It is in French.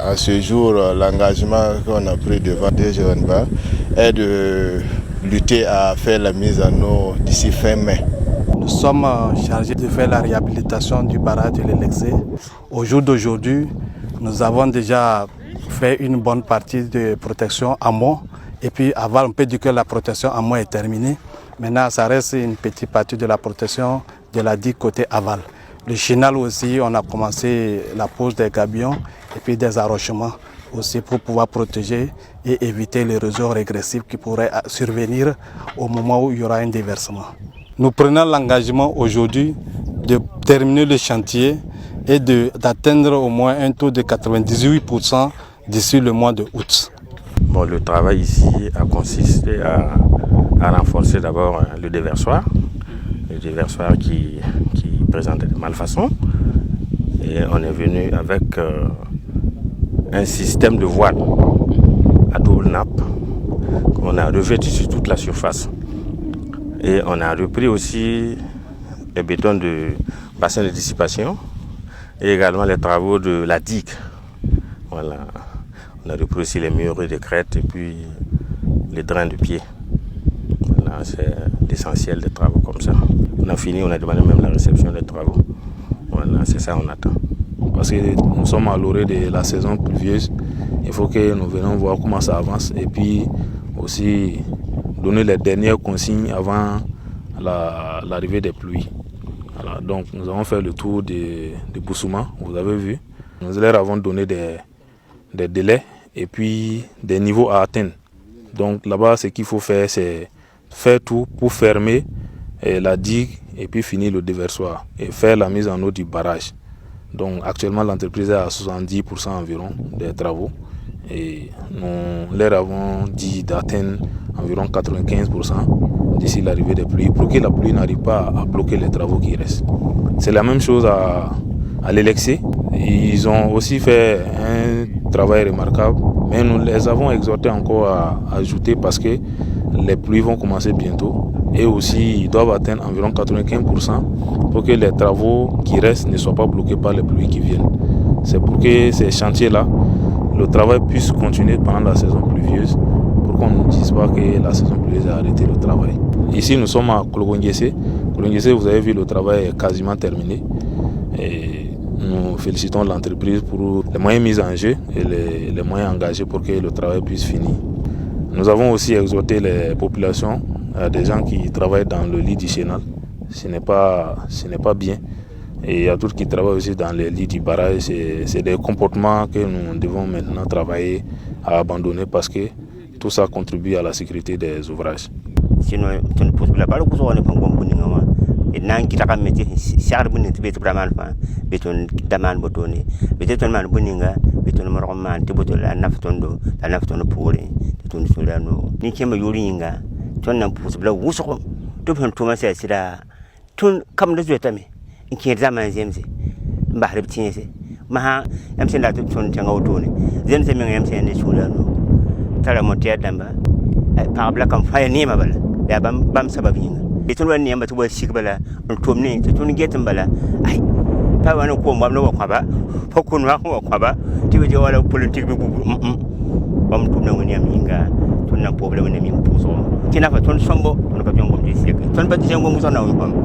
À ce jour, l'engagement qu'on a pris devant des jeunes est de lutter à faire la mise en eau d'ici fin mai. Nous sommes chargés de faire la réhabilitation du barrage de l'Elexé. Au jour d'aujourd'hui, nous avons déjà fait une bonne partie de protection amont. Et puis aval, on peut dire que la protection amont est terminée. Maintenant, ça reste une petite partie de la protection de la digue côté aval. Le chenal aussi, on a commencé la pose des gabions et puis des arrochements aussi pour pouvoir protéger et éviter l'érosion régressive qui pourrait survenir au moment où il y aura un déversement. Nous prenons l'engagement aujourd'hui de terminer le chantier et d'atteindre au moins un taux de 98% d'ici le mois de août. Bon, le travail ici a consisté à renforcer d'abord le déversoir qui présente des malfaçons. Et on est venu avec un système de voile à double nappe qu'on a revêtu sur toute la surface. Et on a repris aussi les bétons de bassin de dissipation et également les travaux de la digue. Voilà. On a repris aussi les murs de crête et puis les drains de pied. Voilà, c'est l'essentiel des travaux comme ça. On a fini, on a demandé même la réception des travaux. Voilà, c'est ça on attend. Parce que nous sommes à l'orée de la saison pluvieuse. Il faut que nous venions voir comment ça avance et puis aussi donner les dernières consignes avant l'arrivée des pluies. Voilà, donc nous avons fait le tour de Bousouma, vous avez vu. Nous leur avons donné des délais et puis des niveaux à atteindre. Donc là-bas, ce qu'il faut faire, c'est faire tout pour fermer la digue et puis finir le déversoir et faire la mise en eau du barrage. Donc actuellement, l'entreprise est à 70% environ des travaux et nous leur avons dit d'atteindre environ 95% d'ici l'arrivée des pluies pour que la pluie n'arrive pas à bloquer les travaux qui restent. C'est la même chose à l'Elexé. Ils ont aussi fait un travail remarquable, mais nous les avons exhortés encore à ajouter parce que les pluies vont commencer bientôt et aussi ils doivent atteindre environ 95% pour que les travaux qui restent ne soient pas bloqués par les pluies qui viennent. C'est pour que ces chantiers-là, le travail puisse continuer pendant la saison pluvieuse pour qu'on ne dise pas que la saison pluvieuse a arrêté le travail. Ici nous sommes à Kologongese. Kologongese, vous avez vu, le travail est quasiment terminé. Et nous félicitons l'entreprise pour les moyens mis en jeu et les moyens engagés pour que le travail puisse finir. Nous avons aussi exhorté les populations, des gens qui travaillent dans le lit du chenal. Ce n'est pas bien. Et il y a d'autres qui travaillent aussi dans les lits du barrage. C'est des comportements que nous devons maintenant travailler à abandonner parce que tout ça contribue à la sécurité des ouvrages. Nan kita kam meti siar bunin tibet braman fa beton daman botoni beton man buninga beton mo man tiboto la naftondo pore beton solano ni kema yuringa ton nan pus bla wuso to fen to ma sai sida tun kam da zuwa tame in ke zaman zemse ba har bitinse ma ha am sen da ton tanga wotone zemse men am sen ne solano tara mo te damba pa bla kam fa ni ma bala ya bam sababinga beton wani yamba tuwa shigbala ntumni tutuni getin bala ai pa wani ko mbam no kwaba fokun wa ko kwaba tiwe je wala politique bi bubu bam tumna wani yam inga tunna problem ne mi puso kina fa ton sombo ton ka jongo mi sek ton ba jongo muso na won